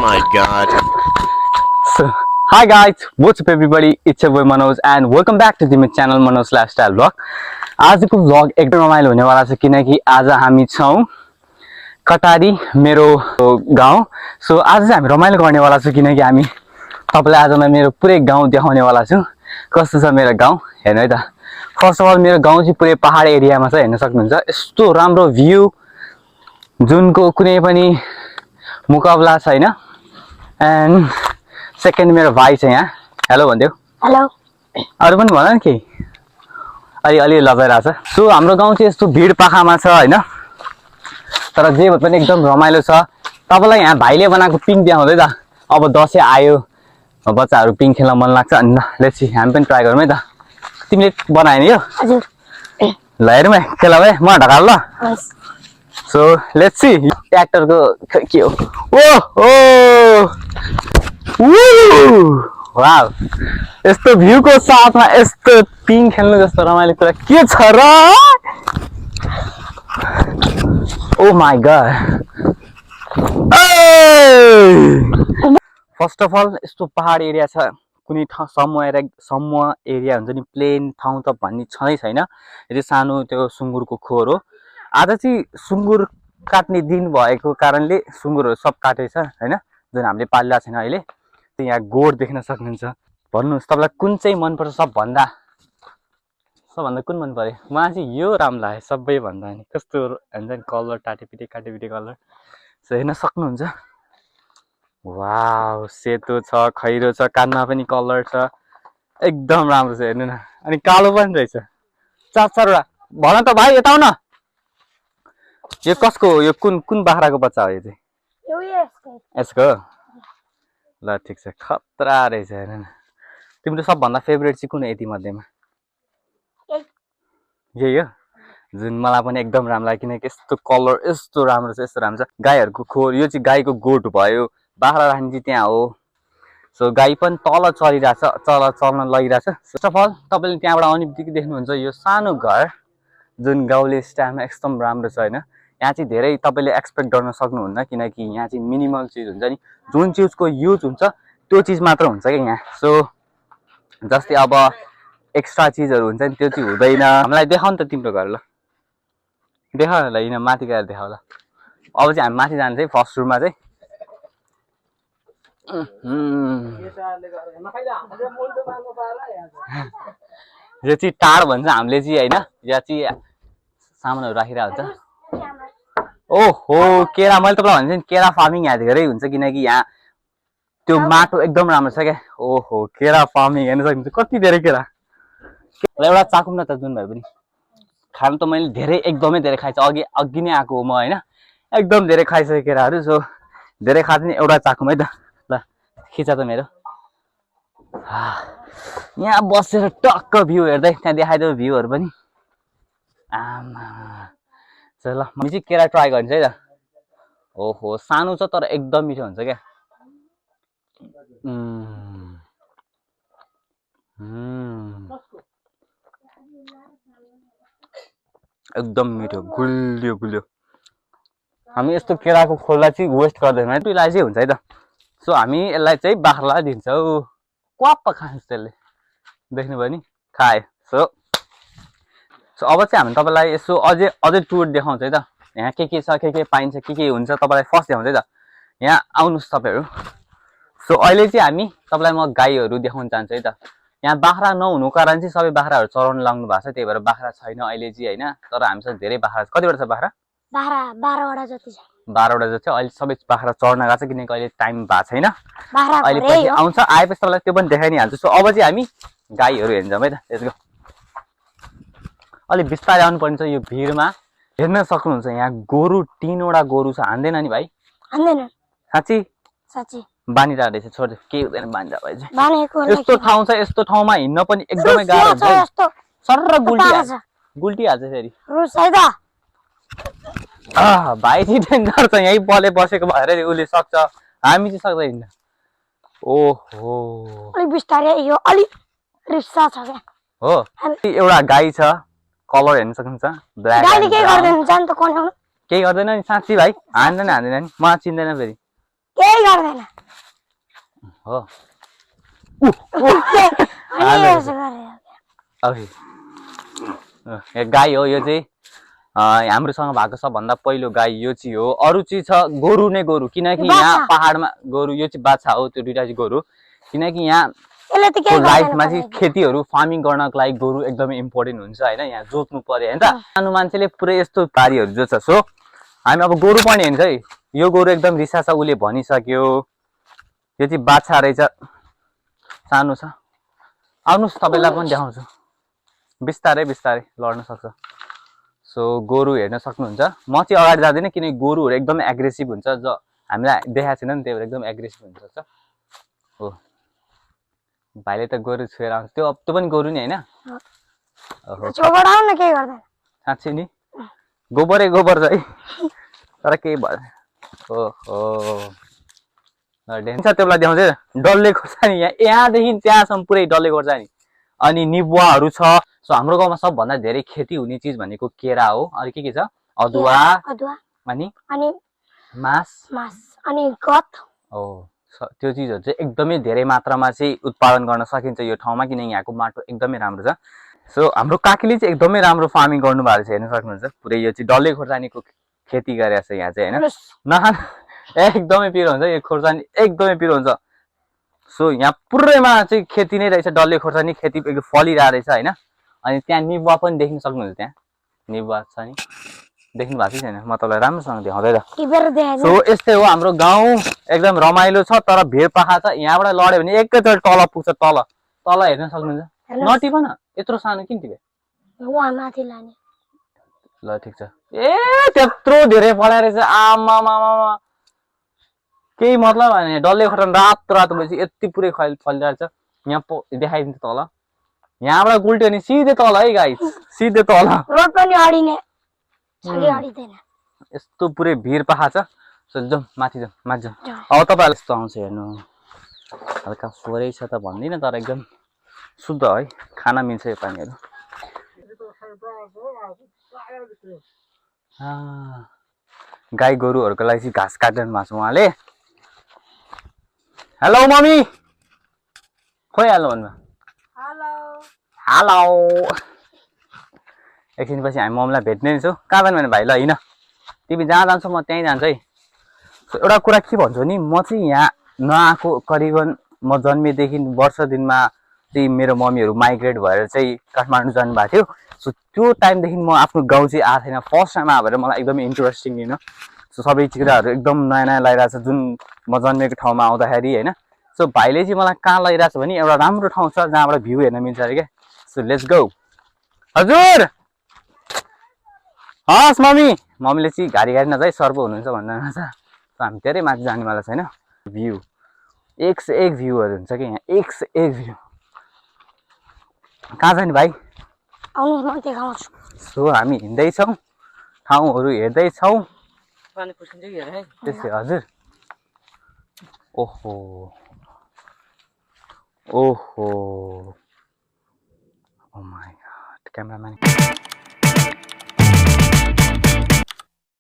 my god. So, hi guys, what's up everybody? It's your boy Manoj and welcome back to the channel Manoj Lifestyle Vlog. आजको vlog एकदम रमाइलो हुनेवाला छ किनकि आज हामी छौं कटारी मेरो गाउँ. सो आज चाहिँ हामी रमाइलो गर्नेवाला छौं किनकि हामी तपाईलाई आज म मेरो पुरै गाउँ देखाउनेवाला छु. कस्तो छ मेरो गाउँ हेर्नु है त. फर्स्ट अफ अल मेरो गाउँ चाहिँ पुरै पहाड एरियामा छ, हेर्न सक्नुहुन्छ. यस्तो राम्रो भ्यू जुनको कुनै पनि मुकाबला छैन. एन्ड सेकेन्ड मेरो भाइ छ यहाँ. हेलो भन्दियो. हेलो. अरु पनि भन न के. अलि लजाइरहेछ. सो हाम्रो गाउँ चाहिँ यस्तो भिड पाखामा छ हैन. तर जे भए पनि एकदम रमाइलो छ. तपाईलाई यहाँ भाइले बनाएको पिङ देखाउँदै त. अब दशैं आयो, बच्चाहरु पिङ खेल्न मन लाग्छ अनि लेट्स सी हामी पनि ट्राई गरौँ है त. तिमीले बनाए नि यो? हजुर. ल हेरौँ है, खेला है, म ढकाल ल. सो लेट्स सी ट्र्याक्टरको के हो. ओ वाउ, यस्तो भ्यूको साथमा यस्तो पिङ खेल्नु जस्तो रमाइलो कुरा के छ र. Oh my god. First of all यस्तो पहाड एरिया छ. कुनै समूह एरिया हुन्छ नि, प्लेन ठाउँ त भन्ने छँदै छैन. यो सानो त्यो सुँगुरको खोर हो. आज चाहिँ सुँगुर काट्ने दिन भएको कारणले सुँगुरहरू सब काटेछ हैन, जुन हामीले पालिरहेको छैन अहिले. यहाँ गोड देख्न सक्नुहुन्छ. भन्नुहोस् तपाईलाई कुन चाहिँ मन पर्छ सबभन्दा कुन मन पर्यो? मलाई चाहिँ यो राम्रो लाग्यो सबैभन्दा. नि कस्तो हुन्छ नि कलर, टाटेपिटे कलर. सो हेर्न सक्नुहुन्छ. वाउ, सेतो छ, खैरो छ, कानमा पनि कलर छ. एकदम राम्रो छ हेर्नु न. अनि कालो पनि रहेछ. चारवटा भन त भाइ, यता आउ न. यो कसको हो? यो कुन बाख्राको बच्चा हो यो चाहिँ? यसको. ल ठिक छ, खतरा रहेछ हेर्नु न. तिम्रो सबभन्दा फेभरेट चाहिँ कुन हो यति मध्येमा? यही हो जुन मलाई पनि एकदम राम्रो लाग्यो किनकि यस्तो कलर यस्तो राम्रो छ. गाईहरूको खोर, यो चाहिँ गाईको गोठ भयो. बाख्रा राख्ने चाहिँ त्यहाँ हो. सो गाई पनि तल चलिरहेछ, चल्न लगिरहेछ. फर्स्ट अफ अल तपाईँले त्यहाँबाट आउने बित्तिकै देख्नुहुन्छ यो सानो घर जुन गाउँले स्टाइलमा एकदम राम्रो छ होइन. यहाँ चाहिँ धेरै तपाईँले एक्सपेक्ट गर्न सक्नुहुन्न किनकि यहाँ चाहिँ मिनिमल चिज हुन्छ नि. जुन चिजको युज हुन्छ त्यो चिज मात्र हुन्छ क्या यहाँ. सो जस्तै अब एक्स्ट्रा चिजहरू हुन्छ नि त्यो चाहिँ हुँदैन. हामीलाई देखाउ नि त तिम्रो घर. ल देखाउ न. ल यहाँ माथि गएर देखाउ ल. अब चाहिँ हामी माथि जान्छ है फर्स्ट फ्लोरमा चाहिँ. यो चाहिँ टाढ भन्छ हामीले चाहिँ होइन. यहाँ चाहिँ सामानहरू राखिरहेको हुन्छ. ओहो केरा, मैले तपाईँलाई भन्छ नि केरा फार्मिङ यहाँ धेरै हुन्छ किनकि यहाँ त्यो माटो एकदम राम्रो छ क्या. ओहो केरा फार्मिङ हेर्न सक्नुहुन्छ कति धेरै केरा. एउटा चाकुम न त जुन भए पनि. खानु त मैले धेरै एकदमै धेरै खाइछ. अघि नै आएको हो म होइन. एकदम धेरै खाइसकेँ केराहरू. सो धेरै खाँदैन, एउटा चाकुम है त. ल खिचा त मेरो. यहाँ बसेर टक्क भ्यू हेर्दै त्यहाँ देखाइदियो भ्यूहरू पनि. आमा ल म चाहिँ केरा ट्राई गर्छु है त. ओहो सानो छ तर एकदम मिठो हुन्छ क्या. एकदम मिठो, गुलियो. हामी यस्तो केराको खोललाई चाहिँ वेस्ट गर्दैनौँ है, त्यसलाई चाहिँ हुन्छ है त. सो हामी यसलाई चाहिँ बाख्रालाई दिन्छौँ. क्वाप्प खान्छ त्यसले. देख्नुभयो नि, खाए. सो अब चाहिँ हामी तपाईँलाई यसो अझै टुर देखाउँछ है त. यहाँ के छ, के पाइन्छ, के हुन्छ तपाईँलाई फर्स्ट देखाउँछ है त. यहाँ आउनुहोस् तपाईँहरू. सो अहिले चाहिँ हामी तपाईँलाई म गाईहरू देखाउन चाहन्छु है त. यहाँ बाख्रा नहुनुको कारण चाहिँ सबै बाख्राहरू चराउन लाग्नु भएको छ. त्यही भएर बाख्रा छैन अहिले चाहिँ होइन. तर हामीसँग धेरै बाख्रा छ. कतिवटा छ बाख्रा? 12वटा जति छ. 12वटा जति. अहिले सबै बाख्रा चढ्न गएको छ किनकि अहिले टाइम भएको छैन. अहिले पछि आउँछ, आएपछि तपाईँलाई त्यो पनि देखाइ नै हाल्छु. सो अब चाहिँ हामी गाईहरू हेर्छौँ है त. त्यसको अलिक बिस्तारै आउनु पर्ने छ यो भिडमा. हेर्न सक्नुहुन्छ यहाँ गोरु 3वटा गोरु छ. हान्दैन नि भाइ? हान्दैन. साँच्ची बानिरहेको रहेछ. छोड्दै के हुँदैन बानिरहेको भए चाहिँ. यस्तो ठाउँ छ, यस्तो ठाउँमा हिँड्न पनि एकदमै गाह्रो हुन्छ. सर्र गुल्टिहाल्छ फेरि. भाइ चाहिँ डेन्जर छ. यहीँ बले बसेको भएर उसले सक्छ, हामी चाहिँ सक्दैन हिँड्न. ओहो अलिक बिस्तारै यो अलिक रिस्सा छ क्या. हो एउटा गाई छ. कलर हेर्न सक्नुहुन्छ. गाईले के गर्दैन जान त कोन. केही गर्दैन नि साँच्ची भाइ. हान्दैन नि, मलाई चिन्दैन फेरि. केही गर्दैन. हो अनि यसो गरे ओके यो गाई हो यो चाहिँ हाम्रोसँग भएको सबभन्दा पहिलो गाई यो चाहिँ हो अरू चाहिँ छ गोरु नै गोरु किनकि यहाँ बाछा। पहाडमा गोरु यो चाहिँ बाछा हो त्यो दुईटा चाहिँ गोरु किनकि यहाँ यसले त केही लाइफमा गर्दैन चाहिँ खेतीहरू फार्मिङ गर्नको लागि गोरु एकदमै इम्पोर्टेन्ट हुन्छ होइन यहाँ जोत्नु पर्यो होइन त सानो मान्छेले पुरै यस्तो बारीहरू जोत्छ सो हामी अब गोरु पनि हेर्छ है यो गोरु एकदम रिसा छ उसले भनिसक्यो यो चाहिँ बाछा रहेछ सानो छ आउनुहोस् तपाईँलाई पनि देखाउँछु बिस्तारै बिस्तारै लड्न सक्छ सो गोरु हेर्न सक्नुहुन्छ म चाहिँ अगाडि जाँदैन किनकि गोरुहरू एकदमै एग्रेसिभ हुन्छ हामीलाई देखाएको छैन नि त्यही भएर एकदम एग्रेसिभ हुन्छ हो भाइले त गोरु छोएर आउँछ त्यो पनि गोरु नि होइन छोबाट आउन केही गर्दैन साँच्चै नि गोबरै गोबर छ है तर केही भयो ओहो डेन्स त्यो बेला देखाउँछ डल्ले खोर्सानी यहाँदेखि त्यहाँसम्म पुरै डल्ले खोर्सानी अनि निबुवाहरू छ सो हाम्रो गाउँमा सबभन्दा धेरै खेती हुने चिज भनेको केरा हो अनि के छ अदुवा अनि मास अनि गत हो त्यो चिजहरू चाहिँ एकदमै धेरै मात्रामा चाहिँ उत्पादन गर्न सकिन्छ यो ठाउँमा किनकि यहाँको माटो एकदमै राम्रो छ सो हाम्रो काकीले चाहिँ एकदमै राम्रो फार्मिङ गर्नुभएको छ हेर्न सक्नुहुन्छ पुरै यो चाहिँ डल्ले खोर्सानीको खेती गरेको छ यहाँ चाहिँ होइन नखान एकदमै पिरो हुन्छ यो खोर्सानी एकदमै पिरो हुन्छ सो यहाँ पुरैमा चाहिँ खेती नै रहेछ डल्ले खोर्सानी खेती फलिरहेको रहेछ होइन अनि त्यहाँ निबुवा पनि देख्न सक्नुहुन्छ त्यहाँ निबुवा छ नि देख्नु भएको छैन म तपाईँलाई राम्रोसँग देखाउँदै सो यस्तै हो हाम्रो गाउँ एकदम रमाइलो छ तर भिड पाखा छ यहाँबाट लड्यो भने एकैचोटि तल पुग्छ तल तल हेर्न सक्नुहुन्छ नटिपन यत्रो सानो किन टिपे ल ठिक छ ए त्यत्रो धेरै फलाएर रहेछ आमा केही मतलब होइन डल्ले खोर्सानी रातो रातो भएपछि यति पुरै फलिरहेको छ यहाँ देखाइदिन्छ तल यहाँबाट गुल्ट्यो भने सिधै तल है गाइस सिधै तल रोड पनि अडिने यस्तो पुरै भिर पाखा छ सो जाउँ माथि जाउँ माथि जाउँ अब तपाईँहरूलाई यस्तो आउँछ हेर्नु हल्का फोरै छ त भन्दिनँ तर एकदम शुद्ध है खाना मिल्छ यो पानीहरू गाई गोरुहरूको लागि चाहिँ घाँस काट्नु भएको छ उहाँले हेलो मम्मी खोइ हाल्नु भन्नु हेलो एकछिनपछि हामी मम्मीलाई भेट्ने छौँ कहाँ जानु भने भाइ ल हिँड तिमी जहाँ जान्छौ म त्यहीँ जान्छु है एउटा कुरा के भन्छु नि म चाहिँ यहाँ नआएको करिबन म जन्मेदेखि वर्ष दिनमा चाहिँ मेरो मम्मीहरू माइग्रेट भएर चाहिँ काठमाडौँ जानुभएको थियो सो त्यो टाइमदेखि म आफ्नो गाउँ चाहिँ आएको थिएन फर्स्ट टाइम आयो भएर मलाई एकदम इन्ट्रेस्टिङ होइन सो सबै चिराहरू एकदम नयाँ नयाँ लगाइरहेको छ जुन म जन्मेको ठाउँमा आउँदाखेरि होइन सो भाइले चाहिँ मलाई कहाँ लगिरहेको छ भने एउटा राम्रो ठाउँ छ जहाँबाट भ्यू हेर्न मिल्छ अरे क्या सो लेट्स गो हजुर हस् मम्मीले चाहिँ घारी नजाइ सर्पो हुनुहुन्छ भन्नु छ हामी धेरै माथि जानेवाला छैन भ्यू एक से एक भ्यूहरू हुन्छ कि यहाँ एक से एक भ्यू कहाँ जाने भाइ सो हामी हिँड्दैछौँ ठाउँहरू हेर्दैछौँ त्यसै हजुर ओहो ओहो ओ माय गॉड क्यामेराम्यान